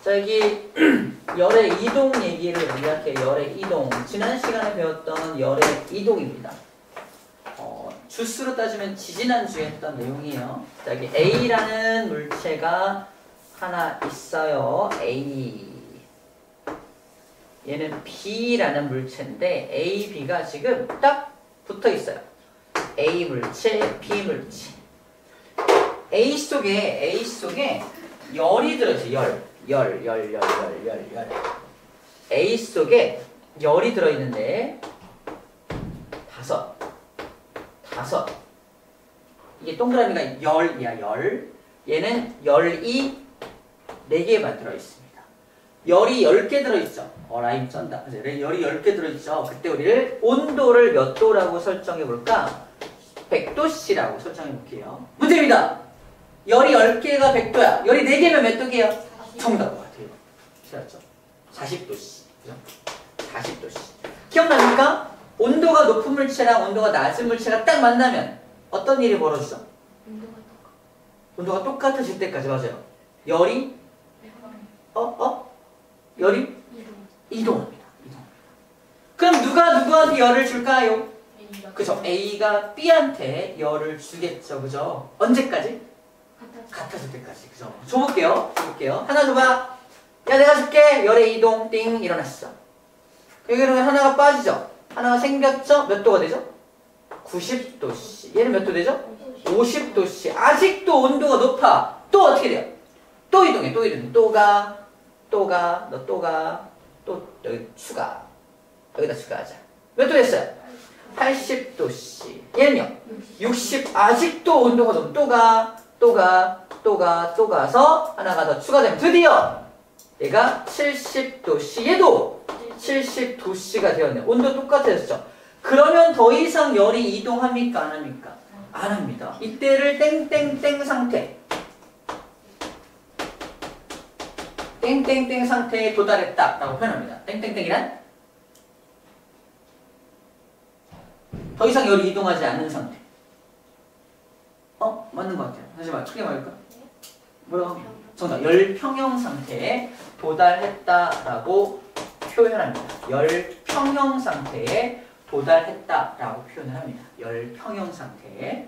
자, 여기 열의 이동 얘기를 이렇게 열의 이동. 지난 시간에 배웠던 열의 이동입니다. 주스로 따지면 지지난주에 했던 내용이에요. 자, 여기 A라는 물체가 하나 있어요. A. 얘는 B라는 물체인데 A, B가 지금 딱 붙어 있어요. A 물체, B 물체. A 속에 열이 들어있어요. 열. A 속에 열이 들어있는데 다섯. 이게 동그라미가 열이야, 열. 얘는 열이 4개만 들어있습니다. 열이 10개 들어있죠. 라임 쩐다. 열이 10개 들어있죠. 그때 우리를 온도를 몇 도라고 설정해 볼까? 100도씨라고 설정해 볼게요. 문제입니다. 열이 10개가 100도야. 열이 4개면 몇 도게요? 정답 같아요. 맞죠? 40도씨. 그죠? 40도씨. 기억납니까? 온도가 높은 물체랑 온도가 낮은 물체가 딱 만나면 어떤 일이 벌어지죠? 온도가 똑같아질 때까지. 맞아요. 열이 열이 이동합니다. 그럼 누가 누구한테 열을 줄까요? 그죠? A가 B한테 열을 주겠죠. 그죠? 언제까지? 같아질 때까지. 그죠? 줘볼게요. 하나 줘봐. 야, 내가 줄게. 열의 이동. 띵. 일어났어. 여기는 하나가 빠지죠? 하나가 생겼죠? 몇 도가 되죠? 90도씨. 얘는 몇 도 되죠? 50도씨. 아직도 온도가 높아. 또 어떻게 돼요? 또 이동해. 또 가. 또 여기 추가. 여기다 추가하자. 몇 도 됐어요? 80도씨. 얘는요? 60. 아직도 온도가 높아. 또 가서 하나가 더 추가되면 드디어 얘가 70도씨. 얘도 70도씨가 되었네. 온도 똑같아졌죠? 그러면 더 이상 열이 이동합니까? 안 합니까? 안 합니다. 이때를 땡땡땡 상태. 땡땡땡 상태에 도달했다 라고 표현합니다. 땡땡땡이란 더 이상 열이 이동하지 않는 상태. 맞는 것 같아요. 다시 말 크게 말할까? 뭐라고? 정답. 열평형 상태에 도달했다라고 표현합니다. 열평형 상태에 도달했다라고 표현을 합니다. 열평형 상태에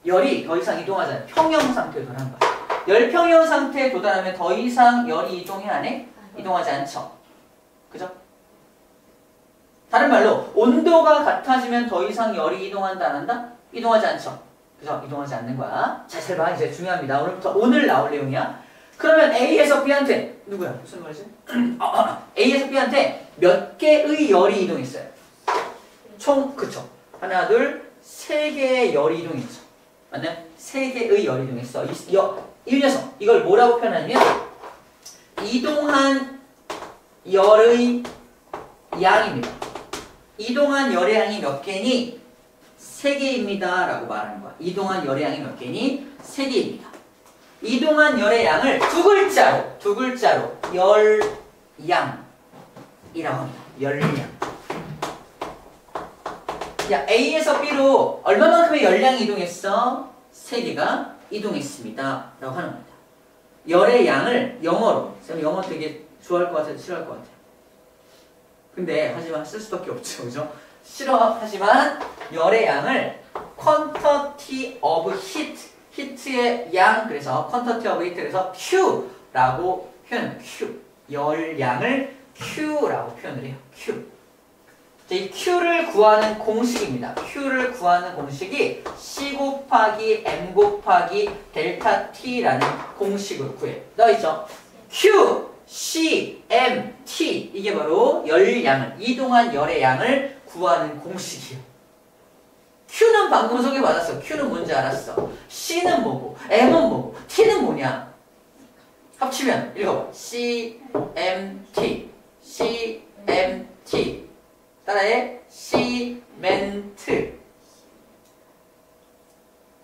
열이 더 이상 이동하지 않아요. 평형 상태에 도달한 거야. 열평형 상태에 도달하면 더 이상 열이 이동해 안 해? 이동하지 않죠. 그죠? 다른 말로 온도가 같아지면 더 이상 열이 이동한다 안 한다? 이동하지 않죠. 그죠? 이동하지 않는 거야. 자, 잘 봐. 이제 중요합니다. 오늘 나올 내용이야. 그러면 A에서 B한테 누구야? 무슨 말이지? A에서 B한테 몇 개의 열이 이동했어요? 총 그쵸? 하나, 둘, 3개의 열이 이동했죠. 맞나요? 3개의 열이 이동했어. 이 녀석 이걸 뭐라고 표현하냐면 이동한 열의 양입니다. 이동한 열의 양이 몇 개니? 3개입니다 라고 말하는 거야. 이동한 열의 양이 몇 개니? 3개입니다. 이동한 열의 양을 두 글자로 열양이라고 합니다. 열양. 야, A에서 B로 얼마만큼의 열량이 이동했어? 3개가 이동했습니다 라고 하는 겁니다. 열의 양을 영어로, 쌤 영어 되게 좋아할 것 같아요? 싫어할 것 같아요? 근데 하지만 쓸 수밖에 없죠. 그죠? 하지만 열의 양을 quantity of heat, 히트의 양, 그래서 quantity of heat, 그래서 Q라고 표현합니다. Q. 열량을 Q라고 표현을 해요. Q. 이 Q를 구하는 공식입니다. Q를 구하는 공식이 C 곱하기 M 곱하기 델타 T라는 공식으로 구해요. 나와있죠? Q, C, M, T. 이게 바로 열량을, 이동한 열의 양을 구하는 공식이에요. Q는 방금 소개받았어. Q는 뭔지 알았어. C는 뭐고, M은 뭐고, T는 뭐냐? 합치면 읽어봐. C, M, T. C, M, T. 따라해. 시멘트.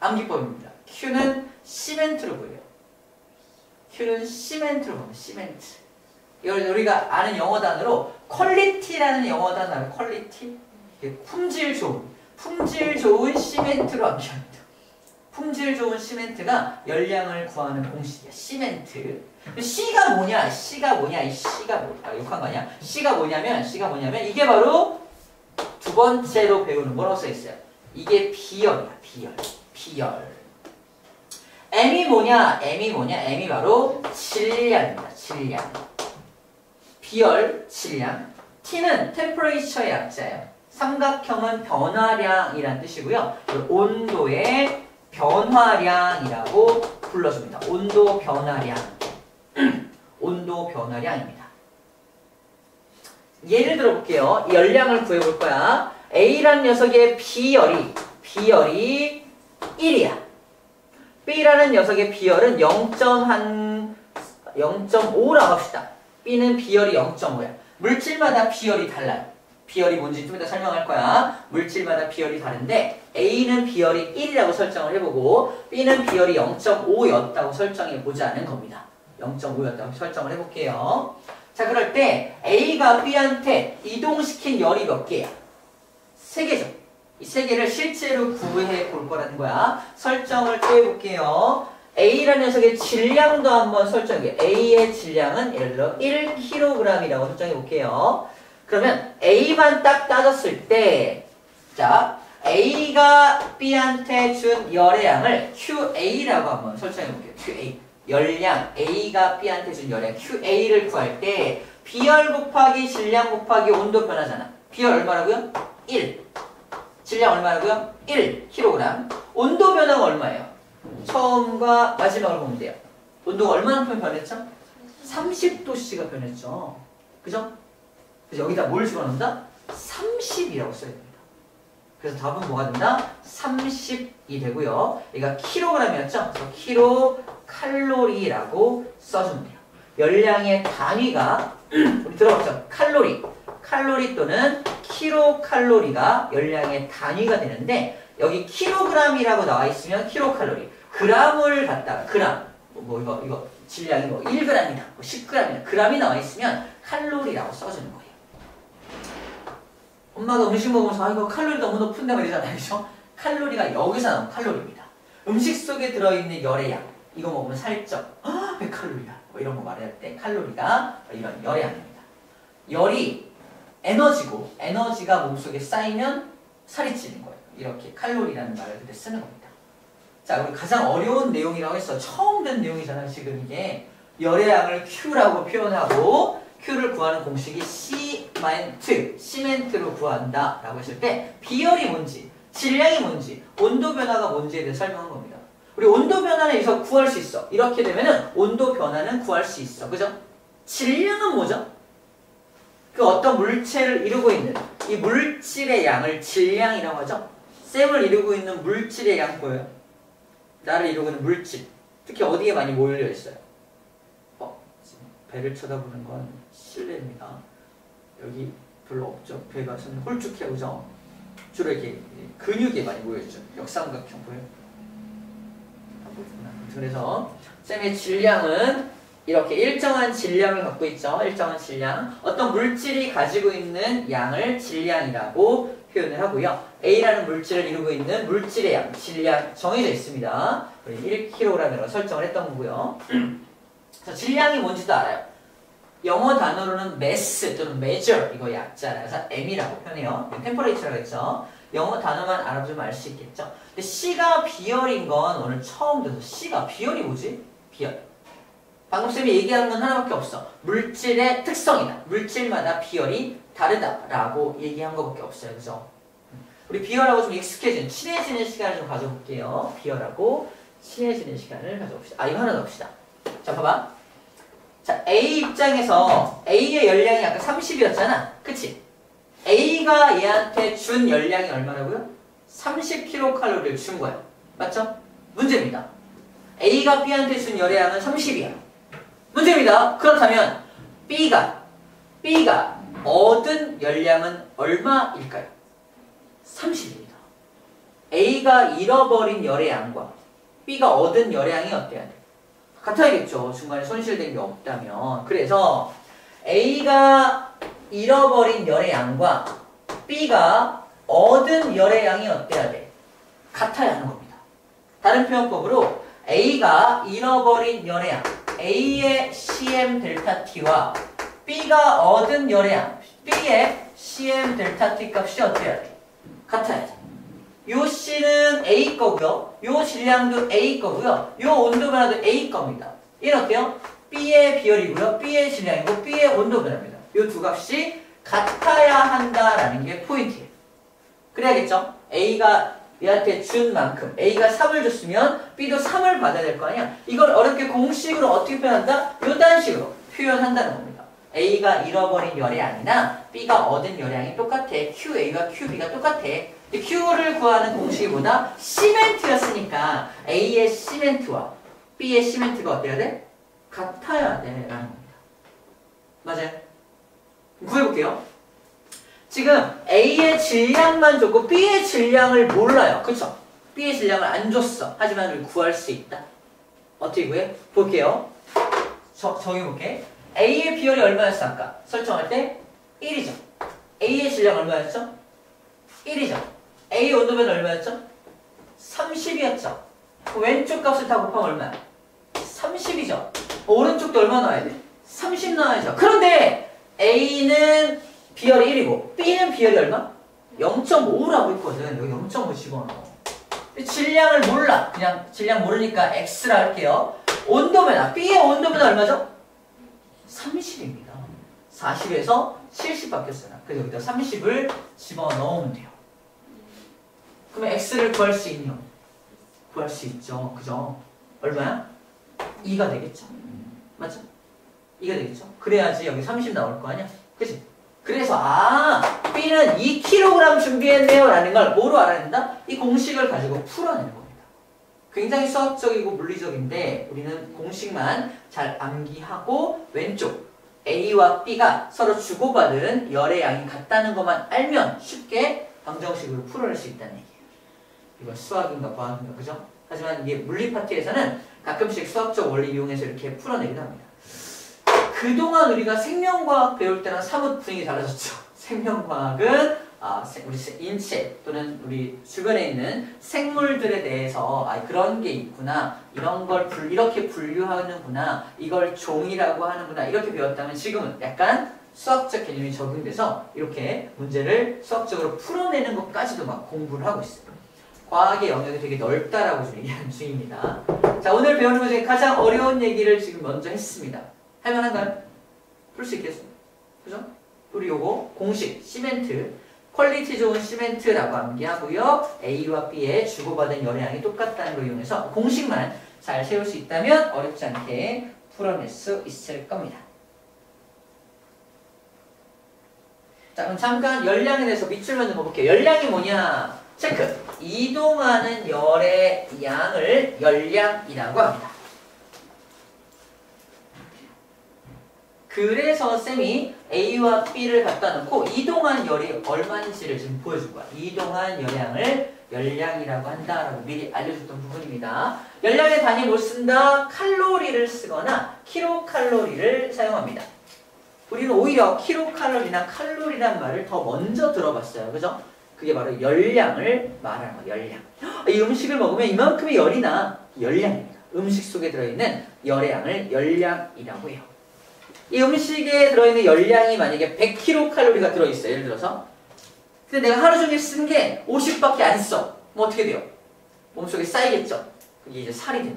암기법입니다. Q는 시멘트로 보여요. Q는 시멘트로 보여요. 시멘트. 이걸 우리가 아는 영어 단어로 퀄리티라는 영어 단어 알아요? 퀄리티? 품질 좋은 시멘트로 암기합니다. 품질 좋은 시멘트가 열량을 구하는 공식이야. 시멘트. C가 뭐냐? C가 뭐냐? 이 C가 뭐야? 욕한 거 아니야? C가 뭐냐면 이게 바로 두 번째로 배우는 뭐라고 써 있어요? 이게 비열이야. 비열. M이 뭐냐? M이 바로 질량입니다. 질량. 비열, 질량. T는 템퍼레이처의 약자예요. 삼각형은 변화량이란 뜻이고요. 온도의 변화량이라고 불러줍니다. 온도 변화량. 온도 변화량입니다. 예를 들어볼게요. 열량을 구해볼 거야. A라는 녀석의 비열이 1이야. B라는 녀석의 비열은 0.5라고 합시다. B는 비열이 0.5야. 물질마다 비열이 달라요. 비열이 뭔지 좀 이따 설명할 거야. 물질마다 비열이 다른데 A는 비열이 1이라고 설정을 해보고 B는 비열이 0.5였다고 설정해보자는 겁니다. 0.5였다고 설정을 해볼게요. 자, 그럴 때 A가 B한테 이동시킨 열이 몇 개야? 3개죠. 이 3개를 실제로 구해 볼 거라는 거야. 설정을 또 해볼게요. A라는 녀석의 질량도 한번 설정해. A의 질량은 예를 들어 1kg이라고 설정해 볼게요. 그러면 A만 딱 따졌을 때, 자, A가 B한테 준 열의 양을 QA라고 한번 설정해 볼게요. QA. 열량, A가 B한테 준 열량 QA를 구할 때 비열 곱하기 질량 곱하기 온도 변화잖아. 비열 얼마라고요? 1. 질량 얼마라고요? 1kg. 온도 변화가 얼마예요? 처음과 마지막을 보면 돼요. 온도가 얼마만큼 변했죠? 30도씨가 변했죠. 그죠? 그래서 여기다 뭘 집어넣는다? 30이라고 써야 됩니다. 그래서 답은 뭐가 된다? 30이 되고요. 얘가 킬로그램이었죠? 그래서 킬로칼로리라고 써주면 돼요. 열량의 단위가 우리 들어봤죠? 칼로리. 칼로리 또는 킬로칼로리가 열량의 단위가 되는데 여기 킬로그램이라고 나와 있으면 킬로칼로리. 그램을 갖다가 그램. 이거 질량이 1g이다. 10g이다. 그램이 나와 있으면 칼로리라고 써주는 거예요. 엄마가 음식 먹으면서 이거 칼로리 너무 높은데 말이잖아요. 그죠? 칼로리가 여기서 나온 칼로리입니다. 음식 속에 들어있는 열의 양. 이거 먹으면 살쪄. 100칼로리야. 이런 거 말할 때 칼로리가 이런 열의 양입니다. 열이 에너지고 에너지가 몸속에 쌓이면 살이 찌는 거예요. 이렇게 칼로리라는 말을 그때 쓰는 겁니다. 자, 우리 가장 어려운 내용이라고 했어. 처음 된 내용이잖아요. 지금 이게 열의 양을 Q라고 표현하고 Q를 구하는 공식이 시멘트로 구한다 라고 했을 때 비열이 뭔지, 질량이 뭔지, 온도 변화가 뭔지에 대해 설명한 겁니다. 우리 온도 변화는 여기서 구할 수 있어. 이렇게 되면은 온도 변화는 구할 수 있어. 그죠? 질량은 뭐죠? 그 어떤 물체를 이루고 있는 이 물질의 양을 질량이라고 하죠. 쌤을 이루고 있는 물질의 양 보여요? 나를 이루고 있는 물질. 특히 어디에 많이 몰려 있어요? 배를 쳐다보는 건 실례입니다. 여기 별로 없죠. 배가 저는 홀쭉해요. 그죠? 주로 이렇게 근육에 많이 모여있죠. 역삼각형 보여요? 그래서 쌤의 질량은 이렇게 일정한 질량을 갖고 있죠. 일정한 질량. 어떤 물질이 가지고 있는 양을 질량이라고 표현을 하고요. A라는 물질을 이루고 있는 물질의 양, 질량 정해져 있습니다. 1kg이라고 설정을 했던 거고요. 그래서 질량이 뭔지도 알아요. 영어 단어로는 mass 또는 measure 이거 약자라 그래서 M이라고 표현해요. 템퍼레이처라고 했죠. 영어 단어만 알아보면 알 수 있겠죠. 근데 C가 비열인 건 오늘 처음 들어서 C가 비열이 뭐지? 비열. 방금 쌤이 얘기하는 건 하나밖에 없어. 물질의 특성이다. 물질마다 비열이 다르다라고 얘기한 것밖에 없어요. 그죠? 우리 비열하고 좀 익숙해지는 친해지는 시간을 좀 가져볼게요. 비열하고 친해지는 시간을 가져봅시다. 이거 하나 넣읍시다. 자, 봐봐. 자, A 입장에서 A의 열량이 아까 30이었잖아. 그치? A가 얘한테 준 열량이 얼마라고요? 30kcal를 준 거야. 맞죠? 문제입니다. A가 B한테 준 열의 양은 30이야. 문제입니다. 그렇다면 B가 얻은 열량은 얼마일까요? 30입니다. A가 잃어버린 열의 양과 B가 얻은 열의 양이 어때야 돼? 같아야겠죠. 중간에 손실된 게 없다면. 그래서 A가 잃어버린 열의 양과 B가 얻은 열의 양이 어때야 돼? 같아야 하는 겁니다. 다른 표현법으로 A가 잃어버린 열애양 A의 CM 델타 T와 B가 얻은 열애양 B의 CM 델타 T 값이 어떻게 해야 돼? 같아야 돼. 요 C는 A 거고요. 요 질량도 A 거고요. 요 온도 변화도 A 겁니다. 얘는 어때요? B의 비열이고요. B의 질량이고 B의 온도 변화입니다. 요 두 값이 같아야 한다라는 게 포인트예요. 그래야겠죠? A가 얘한테 준 만큼 A가 3을 줬으면 B도 3을 받아야 될 거 아니야? 이걸 어렵게 공식으로 어떻게 표현한다? 요딴 식으로 표현한다는 겁니다. A가 잃어버린 열량이나 B가 얻은 열량이 똑같아. QA와 QB가 똑같아. Q를 구하는 공식이 뭐다? 시멘트였으니까 A의 시멘트와 B의 시멘트가 어때야 돼? 같아야 돼 라는 겁니다. 맞아요? 구해볼게요. 지금 A의 질량만 줬고 B의 질량을 몰라요. 그쵸? B의 질량을 안 줬어. 하지만 우리 구할 수 있다. 어떻게 구해? 볼게요. 정해볼게. A의 비율이 얼마였어 아까? 설정할 때 1이죠. A의 질량 얼마였죠? 1이죠. A 온도면 얼마였죠? 30이었죠. 왼쪽 값을 다 곱하면 얼마야? 30이죠. 오른쪽도 얼마 나와야 돼? 30 나와야죠. 그런데 A는 비열이 1이고 B는 비열이 얼마? 0.5라고 있거든. 여기 0.5 집어넣어. 질량을 몰라. 그냥 질량 모르니까 X라 할게요. 온도 변화. B의 온도 변화 얼마죠? 30입니다. 40에서 70 바뀌었어요. 그래서 여기다 30을 집어넣으면 돼요. 그러면 X를 구할 수 있냐? 구할 수 있죠. 그죠? 얼마야? 2가 되겠죠. 맞죠? 2가 되겠죠. 그래야지 여기 30 나올 거 아니야? 그치? 그래서 B는 2kg 준비했네요 라는 걸 뭐로 알아야 된다? 이 공식을 가지고 풀어내는 겁니다. 굉장히 수학적이고 물리적인데 우리는 공식만 잘 암기하고 왼쪽 A와 B가 서로 주고받은 열의 양이 같다는 것만 알면 쉽게 방정식으로 풀어낼 수 있다는 얘기예요. 이건 수학인가 과학인가 그죠? 하지만 이게 물리 파트에서는 가끔씩 수학적 원리 이용해서 이렇게 풀어내기도 합니다. 그동안 우리가 생명과학 배울 때랑 사뭇 분위기 달라졌죠. 생명과학은 우리 인체 또는 우리 주변에 있는 생물들에 대해서 그런 게 있구나, 이런 걸 이렇게 분류하는구나, 이걸 종이라고 하는구나 이렇게 배웠다면 지금은 약간 수학적 개념이 적용돼서 이렇게 문제를 수학적으로 풀어내는 것까지도 막 공부를 하고 있어요. 과학의 영역이 되게 넓다라고 좀 얘기하는 중입니다. 자, 오늘 배우는 것 중에 가장 어려운 얘기를 지금 먼저 했습니다. 할만한가요? 풀 수 있겠어요? 그죠? 우리 요거 공식 시멘트 퀄리티 좋은 시멘트라고 암기하고요. A와 B의 주고받은 열량이 똑같다는 걸 이용해서 공식만 잘 세울 수 있다면 어렵지 않게 풀어낼 수 있을 겁니다. 자, 그럼 잠깐 열량에 대해서 밑줄 긋는 거 볼게요. 열량이 뭐냐? 체크! 이동하는 열의 양을 열량이라고 합니다. 그래서 쌤이 A와 B를 갖다 놓고 이동한 열이 얼마인지를 지금 보여줄 거야. 이동한 열량을 열량이라고 한다라고 미리 알려줬던 부분입니다. 열량의 단위 못 쓴다? 칼로리를 쓰거나 킬로칼로리를 사용합니다. 우리는 오히려 킬로칼로리나 칼로리란 말을 더 먼저 들어봤어요. 그죠? 그게 바로 열량을 말하는 거예요. 열량. 이 음식을 먹으면 이만큼의 열이 나. 열량입니다. 음식 속에 들어있는 열의 양을 열량이라고 해요. 이 음식에 들어있는 열량이 만약에 100kcal가 들어있어요. 예를 들어서. 근데 내가 하루 종일 쓴 게 50밖에 안 써. 뭐 어떻게 돼요? 몸속에 쌓이겠죠? 그게 이제 살이 되는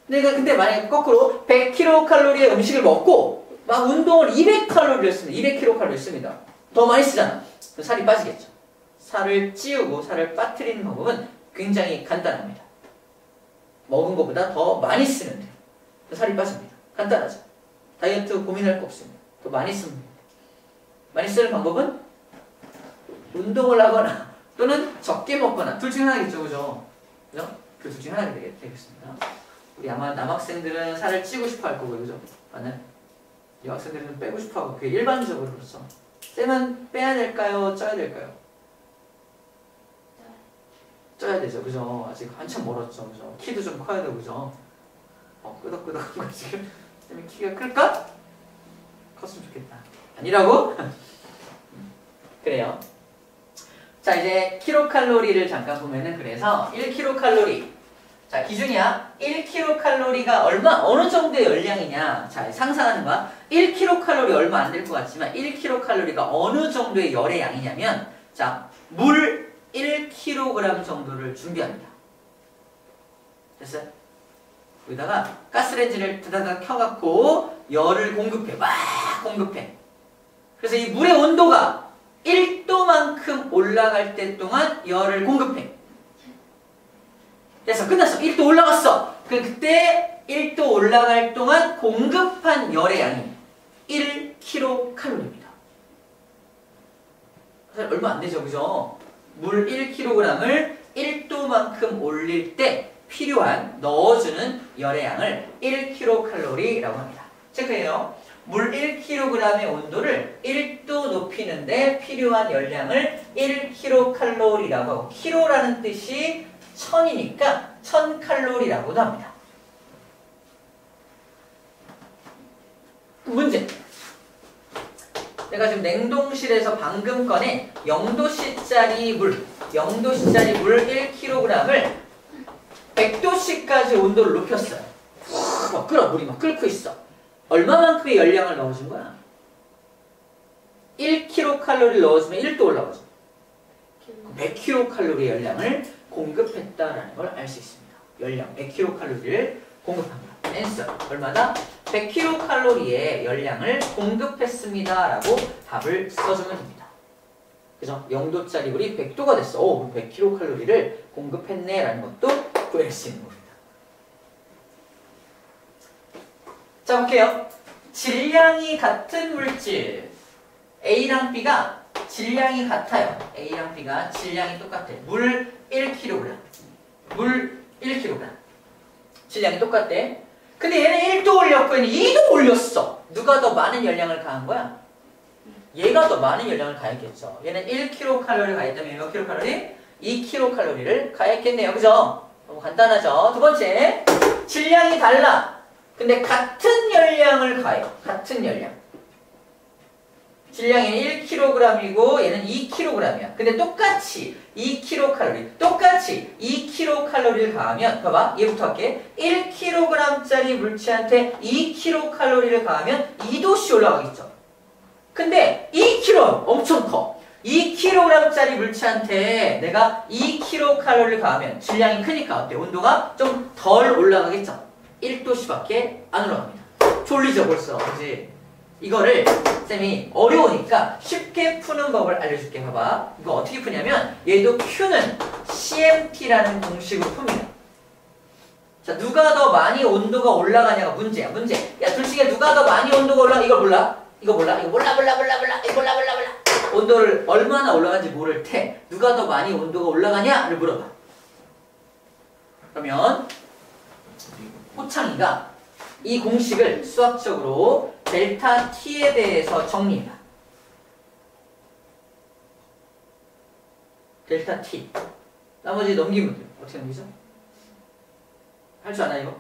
겁니다. 근데 만약에 거꾸로 100kcal의 음식을 먹고 막 운동을 200kcal를 씁니다. 200kcal를 씁니다. 더 많이 쓰잖아. 그럼 살이 빠지겠죠. 살을 찌우고 살을 빠뜨리는 방법은 굉장히 간단합니다. 먹은 것보다 더 많이 쓰면 돼요. 살이 빠집니다. 간단하죠. 다이어트 고민할 거 없습니다. 더 많이 쓰면 됩니다. 많이 쓰는 방법은 운동을 하거나 또는 적게 먹거나 둘 중에 하나겠죠. 그죠? 그죠? 그 둘 중에 하나 되겠습니다. 우리 아마 남학생들은 살을 찌고 싶어 할 거고요. 그죠? 맞나요? 여학생들은 빼고 싶어 하고 그게 일반적으로 그렇죠. 쌤은 빼야 될까요? 쪄야 될까요? 쪄야 되죠. 그죠? 아직 한참 멀었죠. 그죠? 키도 좀 커야 되고 그죠? 끄덕끄덕한 거 지금 쌤이 키가 클까? 컸으면 좋겠다. 아니라고? 그래요. 자, 이제 킬로칼로리를 잠깐 보면은 그래서 1kcal. 자, 기준이야. 1kcal가 어느 정도의 열량이냐. 자, 상상하는 거야. 1kcal 얼마 안 될 것 같지만 1kcal가 어느 정도의 열의 양이냐면 자, 물 1kg 정도를 준비합니다. 됐어요? 여기다가 가스레인지를 다다다 켜갖고 열을 공급해. 막 공급해. 그래서 이 물의 온도가 1도만큼 올라갈 때 동안 열을 공급해. 그래서 끝났어. 1도 올라갔어. 그때 1도 올라갈 동안 공급한 열의 양이 1kcal입니다. 얼마 안 되죠, 그죠? 물 1kg을 1도만큼 올릴 때 필요한 넣어주는 열의 양을 1kcal라고 합니다. 체크해요. 물 1kg의 온도를 1도 높이는데 필요한 열량을 1kcal라고 하고, 킬로라는 뜻이 1000이니까 1000칼로리라고도 합니다. 문제. 내가 지금 냉동실에서 방금 꺼낸 0도씨짜리 물 1kg을 100도씨까지 온도를 높였어요. 막 끓어, 물이 막 끓고 있어. 얼마만큼의 열량을 넣어준 거야? 1kcal를 넣어주면 1도 올라가죠. 100kcal의 열량을 공급했다라는 걸 알 수 있습니다. 열량 100kcal를 공급합니다. 앤서 얼마나? 100kcal의 열량을 공급했습니다 라고 답을 써주면 됩니다. 그죠? 0도짜리 물이 100도가 됐어. 오, 100kcal를 공급했네 라는 것도 구할 수 있는 겁니다. 자, 볼게요. 질량이 같은 물질 A랑 B가 질량이 같아요. A랑 B가 질량이 똑같아. 물 1kg. 물 1kg. 질량이 똑같대. 근데 얘는 1도 올렸고 얘는 2도 올렸어. 누가 더 많은 열량을 가한 거야? 얘가 더 많은 열량을 가했겠죠. 얘는 1kcal 가했다면 몇 kcal? 2kcal를 가했겠네요. 그죠? 너무 간단하죠? 두 번째, 질량이 달라. 근데 같은 열량을 가해요. 같은 열량. 질량이 1kg이고 얘는 2kg이야. 근데 똑같이 2kcal, 똑같이 2kcal를 가하면, 봐봐, 얘부터 할게. 1kg짜리 물체한테 2kcal를 가하면 2도씨 올라가겠죠. 근데 2kg 엄청 커. 2kg짜리 물체한테 내가 2kcal를 가하면 질량이 크니까 어때? 온도가 좀 덜 올라가겠죠. 1도씨밖에 안 올라갑니다. 졸리죠 벌써, 그지? 이거를 쌤이 어려우니까 쉽게 푸는 법을 알려줄게. 봐봐. 이거 어떻게 푸냐면 얘도 Q는 CMT라는 공식으로 풉니다. 자, 누가 더 많이 온도가 올라가냐가 문제야. 문제. 야, 둘 중에 누가 더 많이 온도가 올라가? 이걸 몰라? 이거 몰라? 이거 몰라. 이거 몰라. 온도를 얼마나 올라가는지 모를 테. 누가 더 많이 온도가 올라가냐를 물어봐. 그러면 호창이가 이 공식을 수학적으로 델타 T에 대해서 정리해봐. 델타 T. 나머지 넘기면 돼요. 어떻게 넘기죠? 할 줄 아나 이거?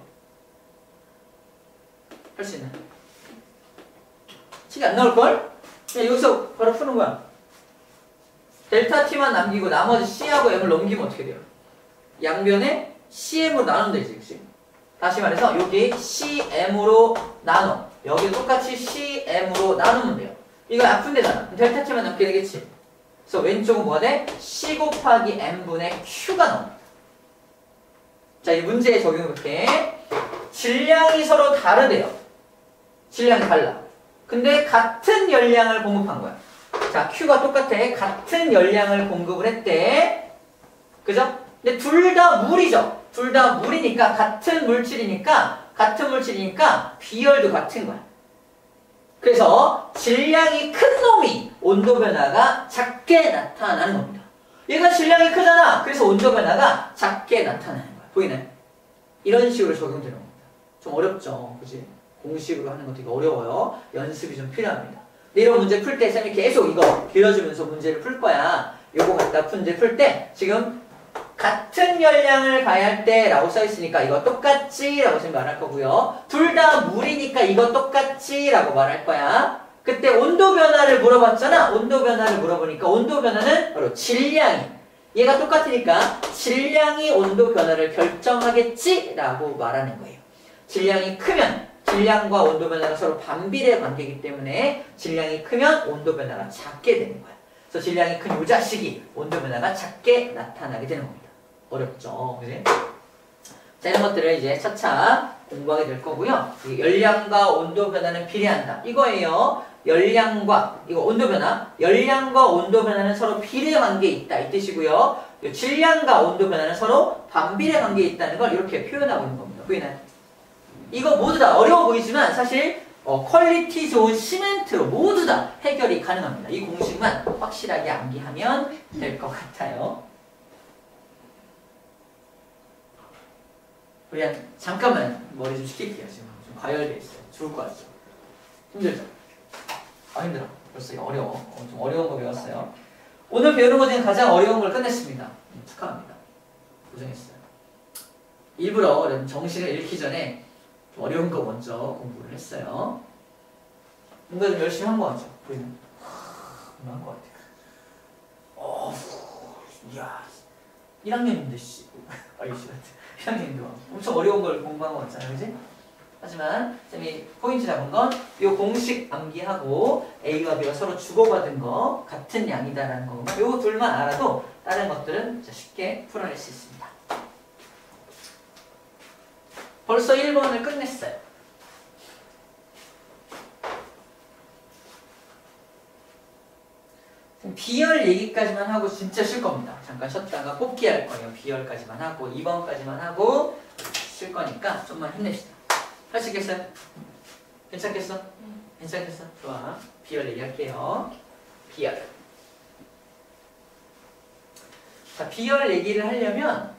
할 수 있나? 식이 안 나올걸? 그냥 여기서 바로 푸는 거야. 델타 T만 남기고 나머지 C하고 M을 넘기면 어떻게 돼요? 양변에 CM으로 나누면 되지, 그치? 다시 말해서 여기 CM으로 나눠. 여기 똑같이 CM으로 나누면 돼요. 이거 약분되잖아. 델타 T만 남게 되겠지? 그래서 왼쪽은 뭐가 돼? C 곱하기 M분의 Q가 나옵니다. 자, 이 문제에 적용해볼게. 질량이 서로 다르대요. 질량이 달라. 근데 같은 열량을 공급한 거야. 자, Q가 똑같아. 같은 열량을 공급을 했대. 그죠? 근데 둘 다 물이죠. 둘 다 물이니까 같은 물질이니까 비열도 같은 거야. 그래서 질량이 큰 놈이 온도 변화가 작게 나타나는 겁니다. 얘가 질량이 크잖아. 그래서 온도 변화가 작게 나타나는 거야. 보이나요? 이런 식으로 적용되는 겁니다. 좀 어렵죠, 그지? 공식으로 하는 거 되게 어려워요. 연습이 좀 필요합니다. 근데 이런 문제 풀 때 쌤이 계속 이거 길어주면서 문제를 풀 거야. 요거 갖다 문제 풀 때 지금 같은 열량을 가할 때 라고 써있으니까 이거 똑같지? 라고 쌤이 말할 거고요. 둘 다 물이니까 이거 똑같지? 라고 말할 거야. 그때 온도 변화를 물어봤잖아. 온도 변화를 물어보니까 온도 변화는 바로 질량이. 얘가 똑같으니까 질량이 온도 변화를 결정하겠지라고 말하는 거예요. 질량이 크면 질량과 온도 변화가 서로 반비례 관계이기 때문에 질량이 크면 온도 변화가 작게 되는 거야. 그래서 질량이 큰 요 자식이 온도 변화가 작게 나타나게 되는 겁니다. 어렵죠? 그지? 자, 이런 것들을 이제 차차 공부하게 될 거고요. 열량과 온도 변화는 비례한다. 이거예요. 열량과, 이거 온도 변화. 열량과 온도 변화는 서로 비례 관계에 있다. 이 뜻이고요. 질량과 온도 변화는 서로 반비례 관계에 있다는 걸 이렇게 표현하고 있는 겁니다. 보이나요? 이거 모두 다 어려워 보이지만 사실 퀄리티 좋은 시멘트로 모두 다 해결이 가능합니다. 이 공식만 확실하게 암기하면 될 것 같아요. 그냥 잠깐만 머리 좀 식힐게요. 지금 좀 과열돼 있어요. 죽을 것 같죠? 힘들죠? 아 힘들어. 벌써 어려워. 좀 어려운 거 배웠어요. 오늘 배우는 것 중에 가장 어려운 걸 끝냈습니다. 축하합니다. 고생했어요. 일부러 정신을 잃기 전에 어려운 거 먼저 공부를 했어요. 뭔가 좀 열심히 한 거 같죠? 보이는? 한 거 같아요. 이야, 1학년인데 씨. 아이씨 같아. 1학년인데 엄청 어려운 걸 공부한 거 같잖아요, 그지? 하지만 쌤이 포인트 잡은 건 이 공식 암기하고 A와 B가 서로 주고받은 거 같은 양이다라는 거만 요 둘만 알아도 다른 것들은 쉽게 풀어낼 수 있습니다. 벌써 1번을 끝냈어요. B열 얘기까지만 하고 진짜 쉴 겁니다. 잠깐 쉬었다가 뽑기 할 거예요. B열까지만 하고 2번까지만 하고 쉴 거니까 좀만 힘냅시다. 할 수 있겠어요? 괜찮겠어? 괜찮겠어? 좋아. B열 얘기할게요. B열. 자, B열 얘기를 하려면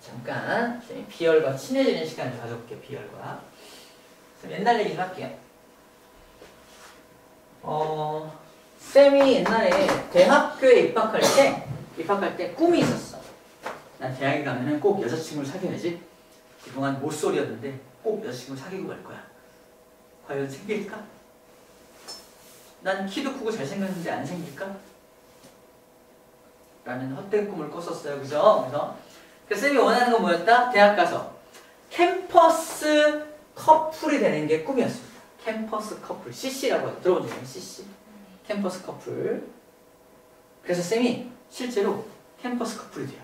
잠깐 B열과 친해지는 시간을 가져볼게요. B열과. 옛날 얘기 좀 할게요. 쌤이 옛날에 대학교에 입학할 때 꿈이 있었어. 난 대학에 가면은 꼭 여자친구를 사귀어야지. 그동안 모쏠이었는데 꼭 여자친구를 사귀고 갈 거야. 과연 생길까? 난 키도 크고 잘생겼는데 안 생길까? 라는 헛된 꿈을 꿨었어요. 그죠? 그래서 쌤이 원하는 건 뭐였다? 대학 가서 캠퍼스 커플이 되는 게 꿈이었습니다. 캠퍼스 커플. CC라고 하죠. 들어본 적 있나요? CC. 캠퍼스 커플. 그래서 쌤이 실제로 캠퍼스 커플이 돼요.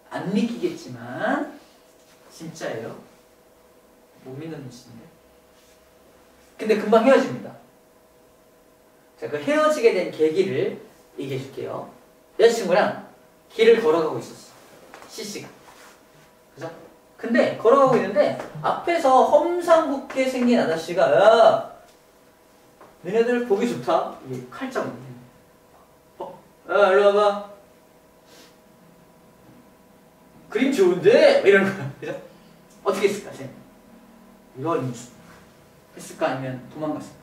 안 믿기겠지만 진짜예요. 못 믿는 눈치인데. 근데 금방 헤어집니다. 자, 그 헤어지게 된 계기를 얘기해 줄게요. 여자친구랑 길을 걸어가고 있었어. CC가. 그죠? 근데 걸어가고 있는데 앞에서 험상궂게 생긴 아저씨가 야, 너네들 보기 좋다. 이게 칼자국. 야, 일로 와봐. 그림 좋은데? 이런 거야. 그죠? 어떻게 했을까, 쌤? 이걸 했을까? 아니면 도망갔을까?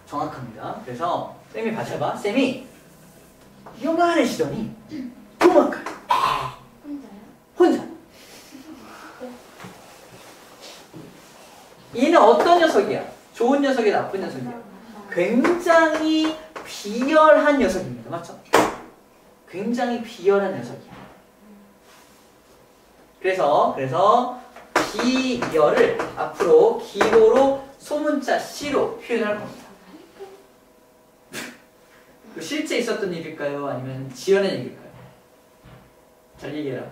정확합니다. 그래서 쌤이 봐봐. 쌤이 요만해지더니 도망가요. 혼자요? 혼자. 얘는 어떤 녀석이야? 좋은 녀석이야? 나쁜 녀석이야? 굉장히 비열한 녀석입니다. 맞죠? 굉장히 비열한 녀석이야. 그래서 비열을 앞으로 기호로 소문자 C로 표현할 겁니다. 실제 있었던 일일까요? 아니면 지어낸 얘기일까요? 잘 얘기해라.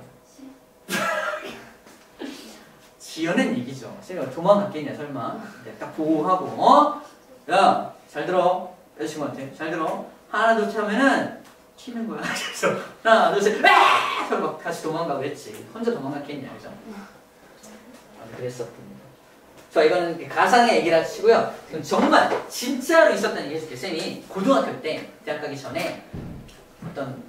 지어낸 얘기죠. 쌤이 도망갔겠냐 설마. 딱 보호하고 야, 잘 들어. 여자친구한테 잘 들어. 하나 둘 셋 하면은 튀는 거야. 그래서 하나 둘 셋 서로 막 같이 도망가고 그랬지. 혼자 도망갔겠냐 그죠? 그랬었습니다. 자, 이거는 가상의 얘기라 치고요. 정말 진짜로 있었다는 얘기 해줄게요. 쌤이 고등학교 때 대학 가기 전에 어떤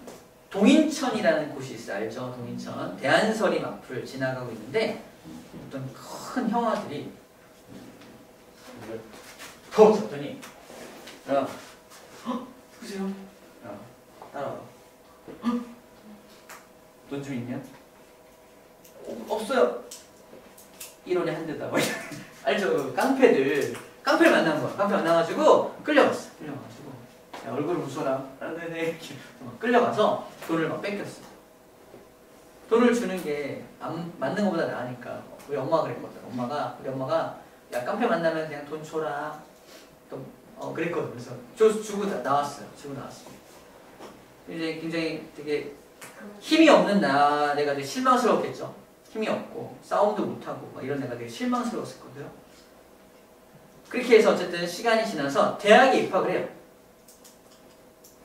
동인천이라는 곳이 있어요. 알죠? 동인천. 대한서림 앞을 지나가고 있는데 어떤 큰 형아들이 더 쳤더니 야, 누구세요? 야, 따라와. 돈 좀 있냐? 없어요. 1원에 한 대다. 알죠? 그 깡패를 만난 거야. 깡패 만나가지고 끌려갔어. 야, 얼굴 부숴라. 이렇게 끌려가서 돈을 막 뺏겼어. 돈을 주는 게 안 맞는 것보다 나으니까 우리 엄마가 그랬거든. 우리 엄마가 야 깡패 만나면 그냥 돈 줘라. 또 그랬거든. 그래서 주고 나왔어요. 이제 굉장히 되게 힘이 없는 내가 되게 실망스러웠겠죠. 힘이 없고 싸움도 못하고 막 이런 내가 되게 실망스러웠었거든요. 그렇게 해서 어쨌든 시간이 지나서 대학에 입학을 해요.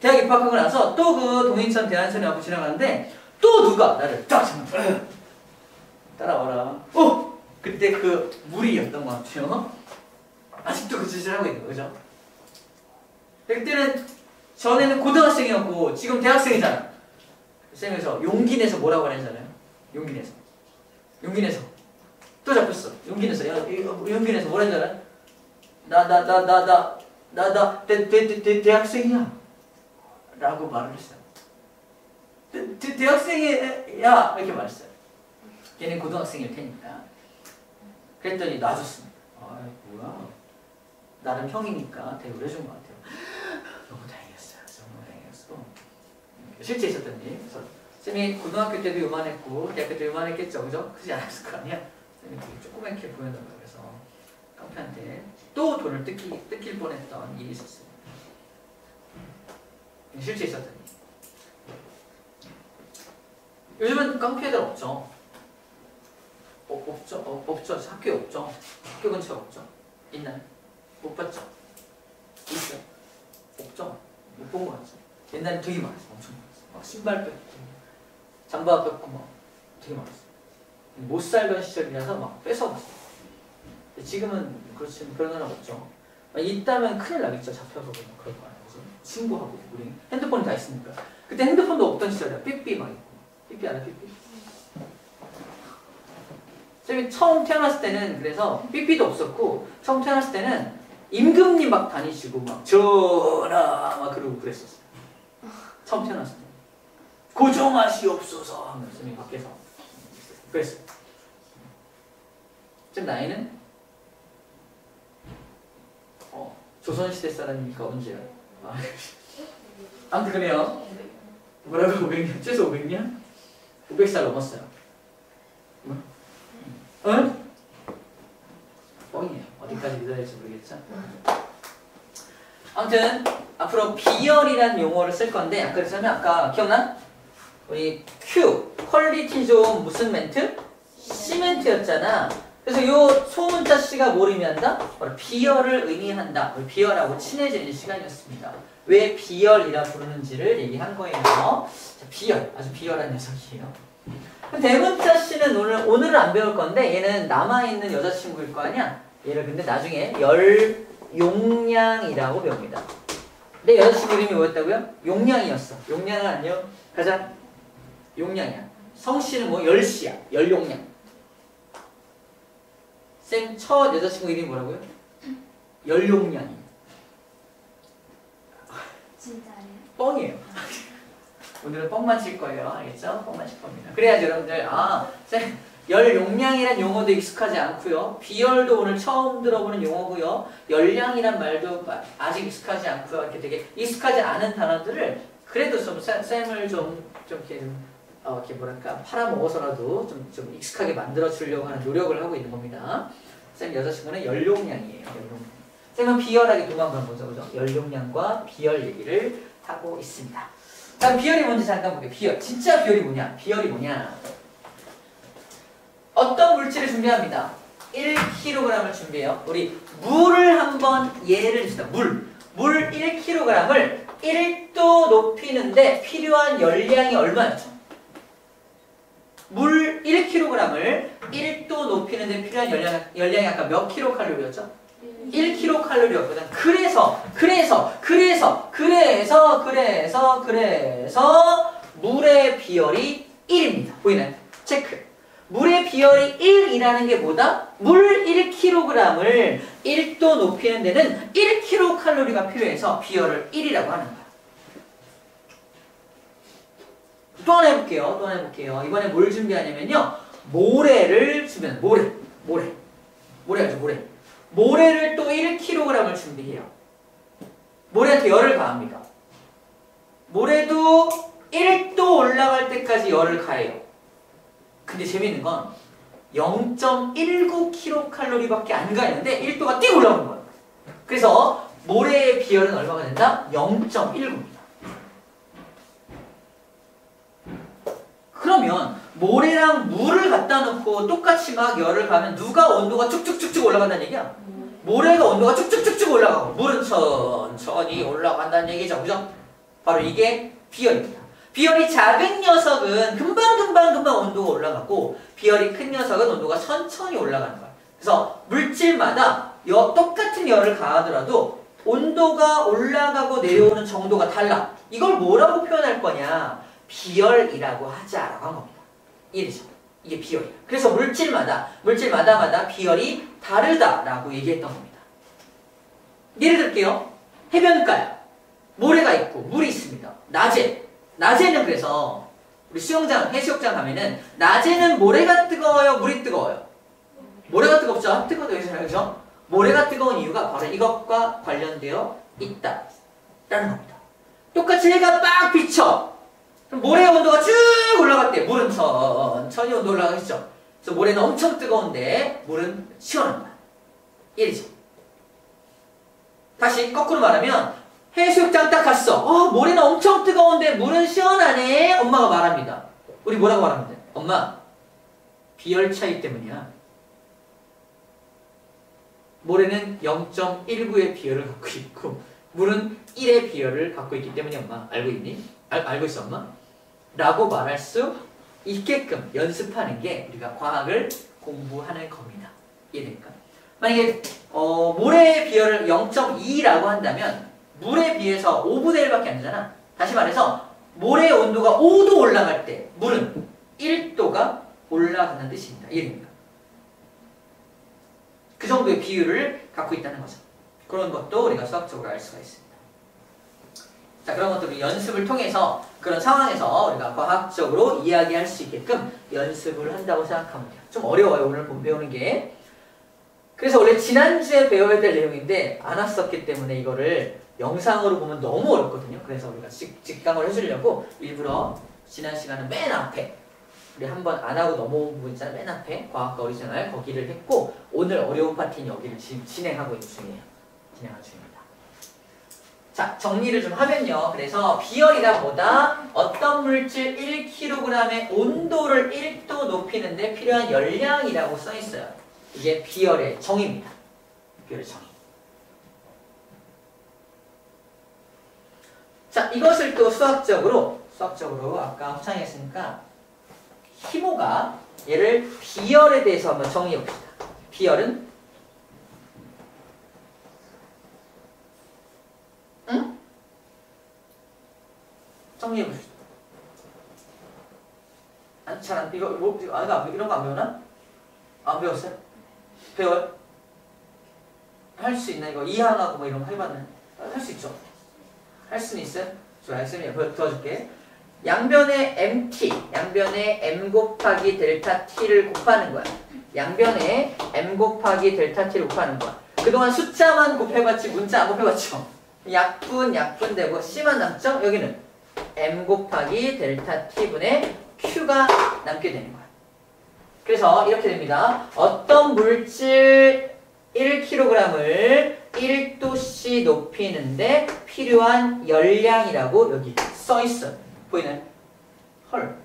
대학 입학하고 나서 또 그 동인천 대한천에 앞으로 지나가는데 또 누가 나를 딱 잡아 따라와라. 그때 그 무리였던 것 같아요. 아직도 그 짓을 하고 있는 거죠. 그때는 전에는 고등학생이었고 지금 대학생이잖아. 쌤에서 용기 내서 뭐라고 하잖아요. 용기 내서 또 잡혔어. 용기 내서 뭐라 했잖아. 나 대학생이야 라고 말을 했어요. 대학생이야 이렇게 말했어요. 걔는 고등학생일 테니까. 그랬더니 놔줬습니다. 뭐야 나름 형이니까 대우를 해준 것 같아요. 너무 다행이었어요. 정말 다행이었어. 실제 있었던 일. 그래서 쌤이 고등학교 때도 요만했고 대학교 때도 요만했겠죠. 그죠? 크지 않았을 거 아니야. 쌤이 되게 조그맣게 보였던 거예요. 그래서 깡패한테 또 돈을 뜯길 뻔했던 일이 있었어요. 실제 있었던 일. 요즘은 깡패들 없죠. 없죠. 학교에 없죠. 학교 근처에 없죠. 있나요? 못 봤죠? 있어요? 없죠? 못 본 거 같죠? 옛날에 되게 많았어. 엄청 많았어. 막 신발 뺏고 잠바 뺏고 막 되게 많았어. 못 살던 시절이라서 막 뺏어갔어. 지금은 그렇지 그런 사람 없죠. 있다면 큰일 나겠죠. 잡혀서 그럴 거 아니야. 그래서 신고하고 우리 핸드폰이 다 있으니까. 그때 핸드폰도 없던 시절이야. 삐삐 막 있고. 삐삐 알아? 삐삐? 쌤이 처음 태어났을 때는 그래서 삐삐도 없었고 처음 태어났을 때는 임금님 막 다니시고 막 전하 막 그러고 그랬었어요. 처음 태어났을 때 고정하시옵소서 하면 쌤이 밖에서 그랬어요. 쌤 나이는 조선시대 사람이니까 언제야? 아무튼 그래요. 뭐라고 500년? 최소 500년? 500살 넘었어요. 응? 뻥이에요. 어디까지 믿어야 될지 모르겠죠? 아무튼 앞으로 비열이라는 용어를 쓸 건데 아까 기억나? 우리 Q 퀄리티 좋은 무슨 멘트? 시멘트였잖아. 그래서 요 소문자 C가 뭘 의미한다? 바로 비열을 의미한다. 비열하고 친해지는 시간이었습니다. 왜 비열이라 부르는지를 얘기한 거예요. 자, 비열, 아주 비열한 녀석이에요. 대문자 C는 오늘은 안 배울 건데 얘는 남아있는 여자친구일 거 아니야? 얘를 근데 나중에 열용량이라고 배웁니다. 내 여자친구 이름이 뭐였다고요? 용량이었어. 용량은 아니요. 가자. 용량이야. 성씨는 뭐 열씨야. 열용량. 쌤 첫 여자친구 이름이 뭐라고요? 열용량이. 진짜예요? 뻥이에요. 오늘은 뻥만 칠 거예요. 알겠죠? 뻥만 칠 겁니다. 그래야지 여러분들 쌤 열용량이란 용어도 익숙하지 않고요. 비열도 오늘 처음 들어보는 용어고요. 열량이란 말도 아직 익숙하지 않고요. 이렇게 되게 익숙하지 않은 단어들을 그래도 좀 쌤을 좀 이렇게 뭐랄까 팔아먹어서라도 좀 익숙하게 만들어 주려고 하는 노력을 하고 있는 겁니다. 쌤 여자친구는 열용량이에요. 쌤은 비열하게 도망간 거죠. 그죠? 열용량과 비열 얘기를 하고 있습니다. 다음 비열이 뭔지 잠깐 볼게요. 비열. 진짜 비열이 뭐냐? 비열이 뭐냐? 어떤 물질을 준비합니다. 1kg을 준비해요. 우리 물을 한번 예를 듭시다. 물 1kg을 1도 높이는데 필요한 열량이 얼마였죠? 물 1kg을 1도 높이는데 필요한 열량이 아까 몇 킬로칼로리였죠? 1kcal였거든. 그래서 물의 비열이 1입니다. 보이나요? 체크. 물의 비열이 1이라는 게 뭐다? 물 1kg을 1도 높이는 데는 1kcal가 필요해서 비열을 1이라고 하는 거야. 또 하나 해볼게요. 이번에 뭘 준비하냐면요. 모래를 준비합니다. 모래 알죠? 모래. 모래를 또 1kg을 준비해요. 모래한테 열을 가합니다. 모래도 1도 올라갈 때까지 열을 가해요. 근데 재밌는 건 0.19kcal밖에 안 가는데 1도가 띡 올라오는 거예요. 그래서 모래의 비열은 얼마가 된다? 0.19입니다. 그러면 모래랑 물을 갖다 놓고 똑같이 막 열을 가면 누가 온도가 쭉쭉쭉쭉 올라간다는 얘기야? 모래가 온도가 쭉쭉쭉쭉 올라가고 물은 천천히 올라간다는 얘기죠. 그죠? 바로 이게 비열입니다. 비열이 작은 녀석은 금방 온도가 올라가고 비열이 큰 녀석은 온도가 천천히 올라가는 거야. 그래서 물질마다 똑같은 열을 가하더라도 온도가 올라가고 내려오는 정도가 달라. 이걸 뭐라고 표현할 거냐? 비열이라고 하자라고 한 겁니다. 이해되죠? 이게 비열이야. 그래서 물질마다 비열이 다르다라고 얘기했던 겁니다. 예를 들게요. 해변가야. 모래가 있고 물이 있습니다. 낮에는 그래서 우리 수영장, 해수욕장 가면은 낮에는 모래가 뜨거워요? 물이 뜨거워요? 모래가 뜨겁죠? 뜨거워도 괜찮아요. 그죠? 모래가 뜨거운 이유가 바로 이것과 관련되어 있다라는 겁니다. 똑같이 해가 빡 비쳐. 그럼 모래의 온도가 쭉 올라갈 때 물은 천천히 온도 올라가겠죠. 그래서 모래는 엄청 뜨거운데 물은 시원한 거야. 이해되죠? 다시 거꾸로 말하면 해수욕장 딱 갔어. 모래는 엄청 뜨거운데 물은 시원하네. 엄마가 말합니다. 우리 뭐라고 말하면 돼? 엄마, 비열 차이 때문이야. 모래는 0.19의 비열을 갖고 있고 물은 1의 비열을 갖고 있기 때문에 엄마. 알고 있니? 알고 있어 엄마? 라고 말할 수 있게끔 연습하는 게 우리가 과학을 공부하는 겁니다. 이해됩니까? 만약에 모래의 비열을 0.2라고 한다면 물에 비해서 5분의 1밖에 안 되잖아. 다시 말해서 모래의 온도가 5도 올라갈 때 물은 1도가 올라간다는 뜻입니다. 이해됩니까? 그 정도의 비율을 갖고 있다는 거죠. 그런 것도 우리가 수학적으로 알 수가 있습니다. 자, 그런 것들을 연습을 통해서 그런 상황에서 우리가 과학적으로 이야기할 수 있게끔 연습을 한다고 생각하면 돼요. 좀 어려워요, 오늘 배우는 게. 그래서 원래 지난주에 배워야 될 내용인데 안 왔었기 때문에 이거를 영상으로 보면 너무 어렵거든요. 그래서 우리가 직강을 해주려고 일부러 지난 시간은 맨 앞에 우리 한번 안 하고 넘어온 부분 있잖아요. 맨 앞에 과학과 오리지널 거기를 했고 오늘 어려운 파트는 여기를 지금 진행하고 있는 중이에요. 진행하는 중입니다. 자, 정리를 좀 하면요. 그래서 비열이란 뭐다? 어떤 물질 1kg의 온도를 1도 높이는데 필요한 열량이라고 써 있어요. 이게 비열의 정의입니다. 비열의 정의. 자, 이것을 또 수학적으로 아까 확장했으니까 희모가 얘를 비열에 대해서 한번 정리해 봅시다. 비열은 정리해 봅시다. 이런 거 안 배우나? 안 배웠어요? 배워요? 할 수 있나? 이거 이항하고 뭐 이런 거 해봤나요? 할 수 있죠? 할 수는 있어요? 좋아요. 쌤이 도와줄게. 양변에 MT, 양변에 M 곱하기 델타 T를 곱하는 거야. 양변에 M 곱하기 델타 T를 곱하는 거야. 그동안 숫자만 곱해봤지 문자 안 곱해봤죠? 약분 되고 C만 남죠? 여기는 M 곱하기 델타 T분의 Q가 남게 되는 거야. 그래서 이렇게 됩니다. 어떤 물질 1kg을 1도씨 높이는데 필요한 열량이라고 여기 써있어요. 보이나요? 헐.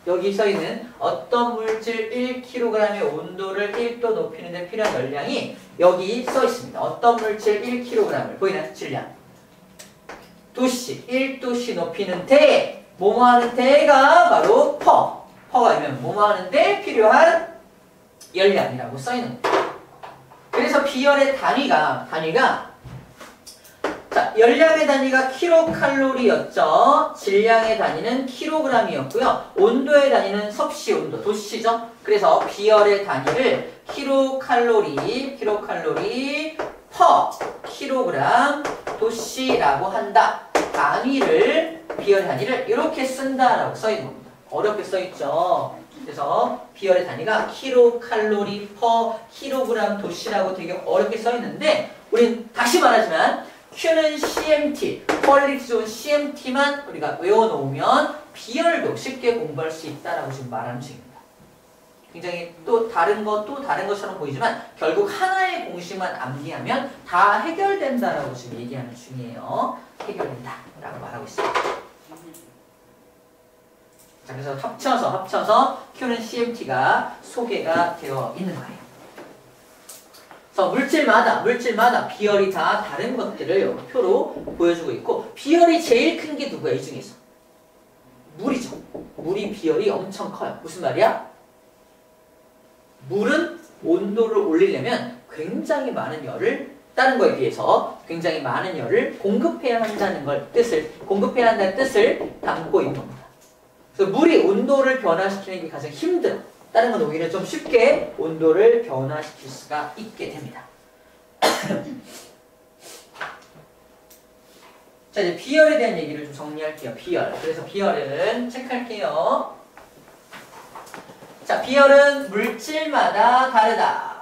여기 써있는 어떤 물질 1kg의 온도를 1도 높이는데 필요한 열량이 여기 써있습니다. 어떤 물질 1kg을 보이나요? 질량. 도씨, 1도씨 높이는 데, 뭐뭐 하는 데가 바로 퍼가 아니면 뭐뭐 하는 데 필요한 열량이라고 써있는 거예요. 그래서 비열의 단위가 자, 열량의 단위가 킬로칼로리였죠. 질량의 단위는 킬로그램이었고요. 온도의 단위는 섭씨 온도, 도씨죠. 그래서 비열의 단위를 킬로칼로리 퍼 킬로그램 도씨라고 한다. 비열 단위를 이렇게 쓴다라고 써있는 겁니다. 어렵게 써있죠. 그래서 비열의 단위가 킬로칼로리 퍼 킬로그램 도시라고 되게 어렵게 써있는데 우린 다시 말하지만 Q는 CMT, 퀄리티 좋은 CMT만 우리가 외워놓으면 비열도 쉽게 공부할 수 있다라고 지금 말하는 중입니다. 굉장히 또 다른 것처럼 보이지만 결국 하나의 공식만 암기하면 다 해결된다라고 지금 얘기하는 중이에요. 해결된다라고 말하고 있습니다. 자, 그래서 합쳐서 Q는 CMT가 소개가 되어 있는 거예요. 그래서 물질마다 비열이 다 다른 것들을 여기 표로 보여주고 있고 비열이 제일 큰 게 누구야? 이 중에서 물이죠. 물이 비열이 엄청 커요. 무슨 말이야? 물은 온도를 올리려면 굉장히 많은 열을 다른 거에 비해서 굉장히 많은 열을 공급해야 한다는 뜻을 담고 있는 겁니다. 그래서 물이 온도를 변화시키는 게 가장 힘들어. 다른 건 오히려 좀 쉽게 온도를 변화시킬 수가 있게 됩니다. 자, 이제 비열에 대한 얘기를 좀 정리할게요. 비열. 그래서 비열은 체크할게요. 자, 비열은 물질마다 다르다.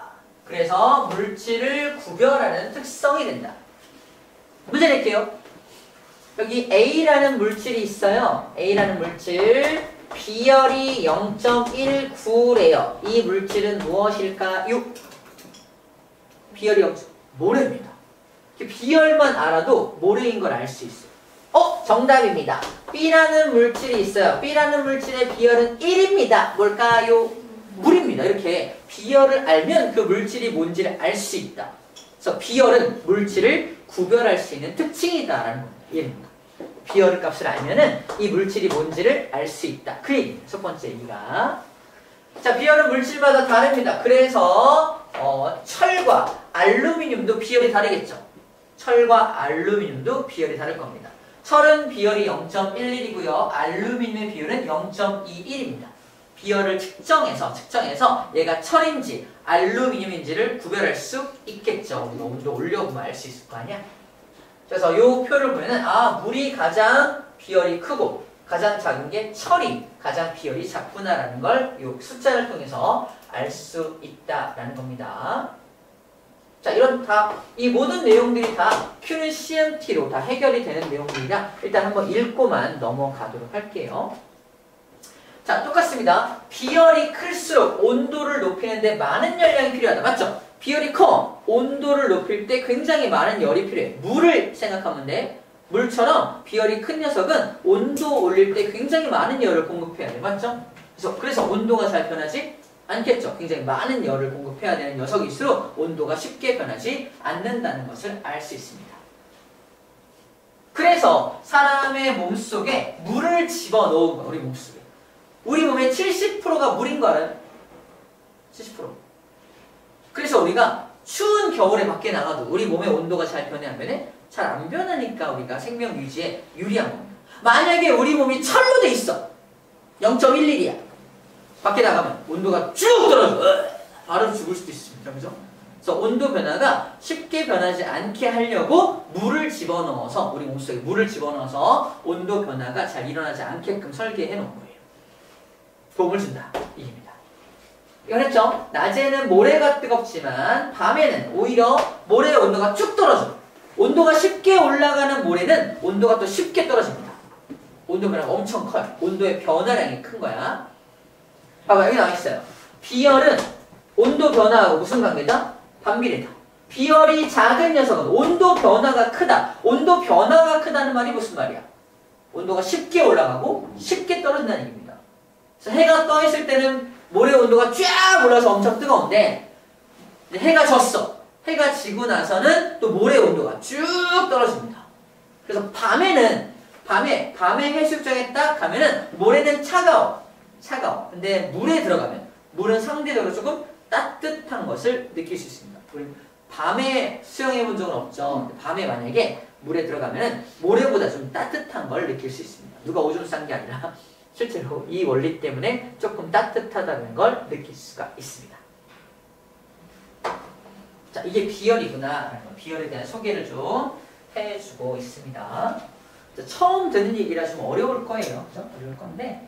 그래서 물질을 구별하는 특성이 된다. 문제 낼게요. 여기 A라는 물질이 있어요. A라는 물질. 비열이 0.19래요. 이 물질은 무엇일까요? 비열이 0. 모래입니다. 비열만 알아도 모래인 걸 알 수 있어요. 정답입니다. B라는 물질이 있어요. B라는 물질의 비열은 1입니다. 뭘까요? 물입니다. 이렇게 비열을 알면 그 물질이 뭔지를 알 수 있다. 그래서 비열은 물질을 구별할 수 있는 특징이다라는 겁니다. 얘입니다. 비열 값을 알면은 이 물질이 뭔지를 알 수 있다. 그 얘기입니다. 첫 번째 얘기가. 자, 비열은 물질마다 다릅니다. 그래서 철과 알루미늄도 비열이 다르겠죠. 철과 알루미늄도 비열이 다를 겁니다. 철은 비열이 0.11이고요. 알루미늄의 비율은 0.21입니다. 비열을 측정해서 얘가 철인지 알루미늄인지를 구별할 수 있겠죠. 우리가 온도 올려보면 알 수 있을 거 아니야? 그래서 이 표를 보면은 물이 가장 비열이 크고 가장 작은 게 철이 가장 비열이 작구나라는 걸 이 숫자를 통해서 알 수 있다라는 겁니다. 자, 이 모든 내용들이 다 Q는 CMT로 다 해결이 되는 내용들이라 일단 한번 읽고만 넘어가도록 할게요. 자, 똑같습니다. 비열이 클수록 온도를 높이는데 많은 열량이 필요하다. 맞죠? 비열이 커. 온도를 높일 때 굉장히 많은 열이 필요해. 물을 생각하면 돼. 물처럼 비열이 큰 녀석은 온도 올릴 때 굉장히 많은 열을 공급해야 돼. 맞죠? 그래서 온도가 잘 변하지 않겠죠. 굉장히 많은 열을 공급해야 되는 녀석일수록 온도가 쉽게 변하지 않는다는 것을 알 수 있습니다. 그래서 사람의 몸속에 물을 집어넣은 거야. 우리 몸속에. 우리 몸의 70%가 물인 거 알아요? 70%. 그래서 우리가 추운 겨울에 밖에 나가도 우리 몸의 온도가 잘 변해 안 변해? 잘 안 변하니까 우리가 생명 유지에 유리한 겁니다. 만약에 우리 몸이 철로 돼 있어. 0.11이야. 밖에 나가면 온도가 쭉 떨어져. 바로 죽을 수도 있습니다. 그죠? 그래서 온도 변화가 쉽게 변하지 않게 하려고 물을 집어넣어서 우리 몸속에 물을 집어넣어서 온도 변화가 잘 일어나지 않게끔 설계해 놓은 거예요. 도움을 준다. 이깁니다. 이건 했죠? 낮에는 모래가 뜨겁지만 밤에는 오히려 모래의 온도가 쭉 떨어져. 온도가 쉽게 올라가는 모래는 온도가 또 쉽게 떨어집니다. 온도 변화가 엄청 커요. 온도의 변화량이 큰 거야. 봐봐, 여기 나와 있어요. 비열은 온도 변화하고 무슨 관계다? 반비례다. 비열이 작은 녀석은 온도 변화가 크다. 온도 변화가 크다는 말이 무슨 말이야? 온도가 쉽게 올라가고 쉽게 떨어진다는 얘기입니다. 그래서 해가 떠 있을 때는 모래 온도가 쫙 올라서 엄청 뜨거운데 해가 졌어. 해가 지고 나서는 또 모래 온도가 쭉 떨어집니다. 그래서 밤에 해수욕장에 딱 가면은 모래는 차가워. 근데 물에 들어가면 물은 상대적으로 조금 따뜻한 것을 느낄 수 있습니다. 밤에 수영해 본 적은 없죠. 근데 밤에 만약에 물에 들어가면 모래보다 좀 따뜻한 걸 느낄 수 있습니다. 누가 오줌 싼 게 아니라 실제로 이 원리 때문에 조금 따뜻하다는 걸 느낄 수가 있습니다. 자, 이게 비열이구나. 비열에 대한 소개를 좀 해주고 있습니다. 자, 처음 듣는 얘기라 좀 어려울 거예요. 그죠? 어려울 건데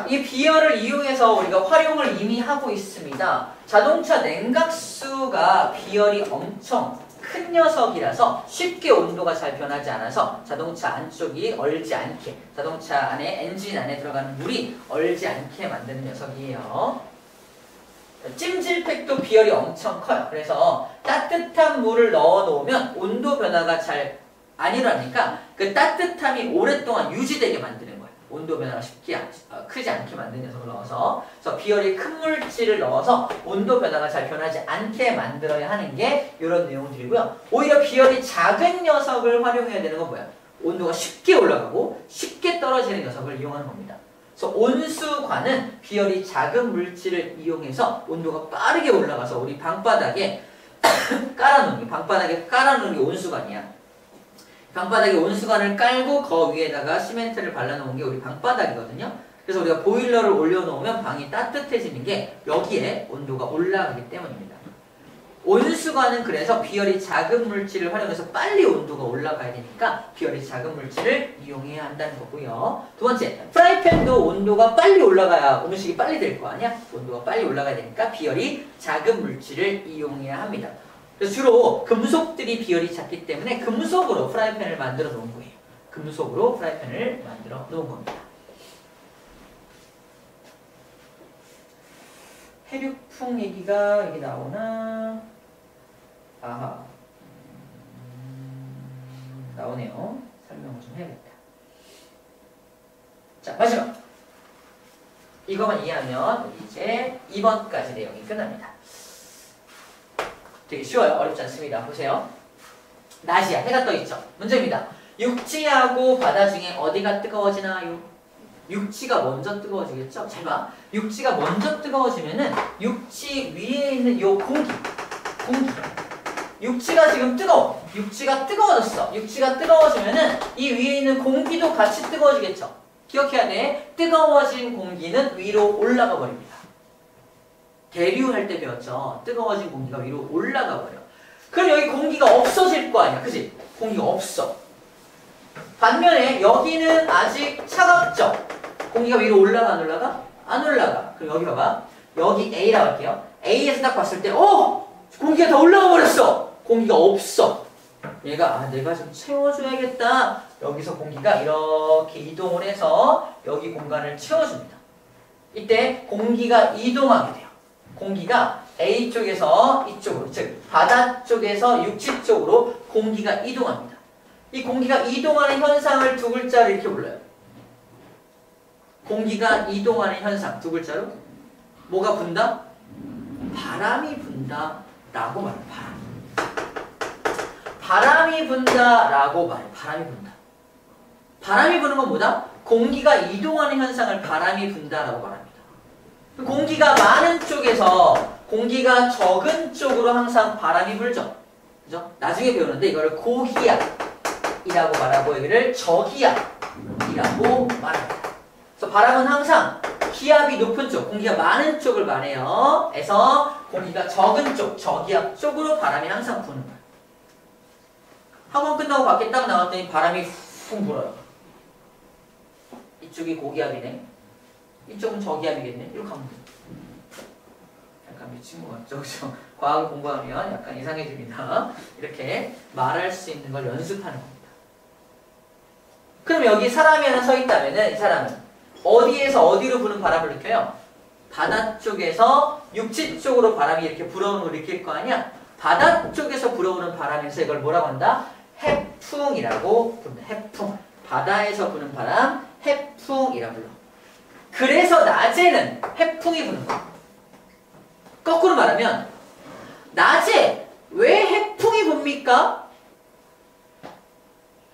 이 비열을 이용해서 우리가 활용을 이미 하고 있습니다. 자동차 냉각수가 비열이 엄청 큰 녀석이라서 쉽게 온도가 잘 변하지 않아서 자동차 안쪽이 얼지 않게, 자동차 안에 엔진 안에 들어가는 물이 얼지 않게 만드는 녀석이에요. 찜질팩도 비열이 엄청 커요. 그래서 따뜻한 물을 넣어 놓으면 온도 변화가 잘 안 일어나니까 그 따뜻함이 오랫동안 유지되게 만드는 거예요. 온도 변화가 쉽게 크지 않게 만드는 녀석을 넣어서, 그래서 비열이 큰 물질을 넣어서 온도 변화가 잘 변하지 않게 만들어야 하는 게 이런 내용들이고요. 오히려 비열이 작은 녀석을 활용해야 되는 건 뭐야? 온도가 쉽게 올라가고 쉽게 떨어지는 녀석을 이용하는 겁니다. 그래서 온수관은 비열이 작은 물질을 이용해서 온도가 빠르게 올라가서 우리 방바닥에 깔아놓은 게 온수관이야. 방바닥에 온수관을 깔고 그 위에다가 시멘트를 발라놓은 게 우리 방바닥이거든요. 그래서 우리가 보일러를 올려놓으면 방이 따뜻해지는 게 여기에 온도가 올라가기 때문입니다. 온수관은 그래서 비열이 작은 물질을 활용해서 빨리 온도가 올라가야 되니까 비열이 작은 물질을 이용해야 한다는 거고요. 두 번째, 프라이팬도 온도가 빨리 올라가야 음식이 빨리 될 거 아니야? 온도가 빨리 올라가야 되니까 비열이 작은 물질을 이용해야 합니다. 그래서 주로 금속들이 비열이 작기 때문에 금속으로 프라이팬을 만들어 놓은 거예요. 금속으로 프라이팬을 만들어 놓은 겁니다. 해류풍 얘기가 여기 나오나? 아하. 나오네요. 설명을 좀 해야겠다. 자, 마지막. 이것만 이해하면 이제 2번까지 내용이 끝납니다. 되게 쉬워요. 어렵지 않습니다. 보세요. 낮이야. 해가 떠 있죠. 문제입니다. 육지하고 바다 중에 어디가 뜨거워지나요? 육지가 먼저 뜨거워지겠죠? 잘 봐. 육지가 먼저 뜨거워지면은 육지 위에 있는 요 공기. 육지가 지금 뜨거워. 육지가 뜨거워졌어. 육지가 뜨거워지면은 이 위에 있는 공기도 같이 뜨거워지겠죠? 기억해야 돼. 뜨거워진 공기는 위로 올라가 버립니다. 대류할 때 배웠죠. 뜨거워진 공기가 위로 올라가 버려. 그럼 여기 공기가 없어질 거 아니야. 그치? 공기가 없어. 반면에 여기는 아직 차갑죠. 공기가 위로 올라가 안 올라가? 안 올라가. 그럼 여기 봐봐. 여기 A라고 할게요. A에서 딱 봤을 때 공기가 다 올라가 버렸어. 공기가 없어. 얘가 내가 좀 채워줘야겠다. 여기서 공기가 이렇게 이동을 해서 여기 공간을 채워줍니다. 이때 공기가 이동하게 돼요. 공기가 A 쪽에서 이쪽으로, 즉 바다 쪽에서 육지 쪽으로 공기가 이동합니다. 이 공기가 이동하는 현상을 두 글자로 이렇게 불러요. 공기가 이동하는 현상 두 글자로 뭐가 분다? 바람이 분다 라고 말해요. 바람이 분다 라고 말해요. 바람이 분다. 바람이 부는 건 뭐다? 공기가 이동하는 현상을 바람이 분다 라고 말합니다. 공기가 많은 쪽에서 공기가 적은 쪽으로 항상 바람이 불죠. 그죠? 나중에 배우는데 이거를 고기압이라고 말하고 여기를 저기압이라고 말합니다. 그래서 바람은 항상 기압이 높은 쪽, 공기가 많은 쪽을 말해요. 그래서 공기가 적은 쪽, 저기압 쪽으로 바람이 항상 부는 거예요. 학원 끝나고 밖에 딱 나왔더니 바람이 훅 불어요. 이쪽이 고기압이네. 이쪽은 저기압이겠네. 이렇게 하면 돼요. 약간 미친 것 같죠? 그죠? 과학을 공부하면 약간 이상해집니다. 이렇게 말할 수 있는 걸 연습하는 겁니다. 그럼 여기 사람이 하나 서 있다면 이 사람은 어디에서 어디로 부는 바람을 느껴요? 바다 쪽에서 육지 쪽으로 바람이 이렇게 불어오는 걸 느낄 거 아니야? 바다 쪽에서 불어오는 바람에서 이걸 뭐라고 한다? 해풍이라고 부릅니다. 해풍. 바다에서 부는 바람, 해풍이라고 불러. 그래서 낮에는 해풍이 부는 거야. 거꾸로 말하면 낮에 왜 해풍이 붑니까?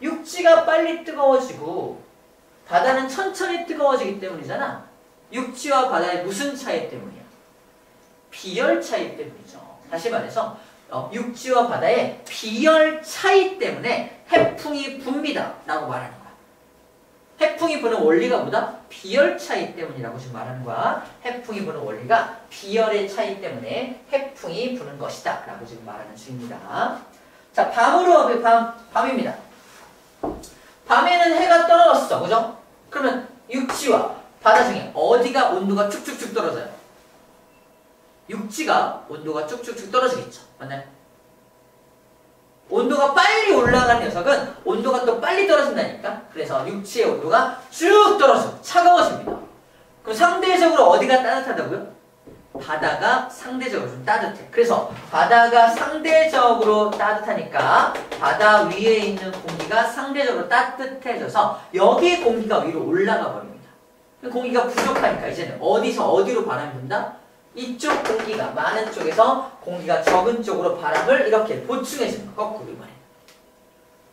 육지가 빨리 뜨거워지고 바다는 천천히 뜨거워지기 때문이잖아. 육지와 바다의 무슨 차이 때문이야? 비열 차이 때문이죠. 다시 말해서 육지와 바다의 비열 차이 때문에 해풍이 붑니다 라고 말하는 거야. 해풍이 부는 원리가 뭐다? 비열 차이 때문이라고 지금 말하는 거야. 해풍이 부는 원리가 비열의 차이 때문에 해풍이 부는 것이다 라고 지금 말하는 중입니다. 자, 밤입니다. 밤에는 해가 떨어졌어. 그죠? 그러면 육지와 바다 중에 어디가 온도가 쭉쭉쭉 떨어져요? 육지가 온도가 쭉쭉쭉 떨어지겠죠. 맞나요? 온도가 빨리 올라가는 녀석은 온도가 또 빨리 떨어진다니까. 그래서 육지의 온도가 쭉 떨어져 차가워집니다. 그럼 상대적으로 어디가 따뜻하다고요? 바다가 상대적으로 좀 따뜻해. 그래서 바다가 상대적으로 따뜻하니까 바다 위에 있는 공기가 상대적으로 따뜻해져서 여기 공기가 위로 올라가 버립니다. 공기가 부족하니까 이제는 어디서 어디로 바람이 분다? 이쪽 공기가 많은 쪽에서 공기가 적은 쪽으로 바람을 이렇게 보충해주는 거. 거꾸로 이번에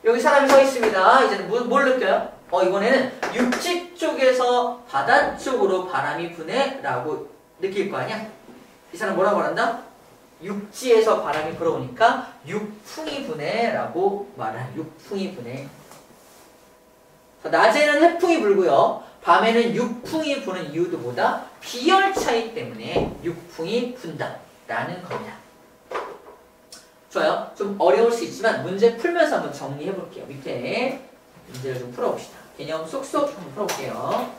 여기 사람이 서 있습니다. 이제는 뭘 느껴요? 이번에는 육지 쪽에서 바다 쪽으로 바람이 부네 라고 느낄 거 아니야? 이 사람 뭐라고 말한다? 육지에서 바람이 불어오니까 육풍이 부네 라고 말하는 육풍이 부네. 낮에는 해풍이 불고요. 밤에는 육풍이 부는 이유도 뭐다? 비열 차이 때문에 육풍이 분다 라는 겁니다. 좋아요. 좀 어려울 수 있지만 문제 풀면서 한번 정리해 볼게요. 밑에 문제를 좀 풀어봅시다. 개념 쏙쏙 한번 풀어볼게요.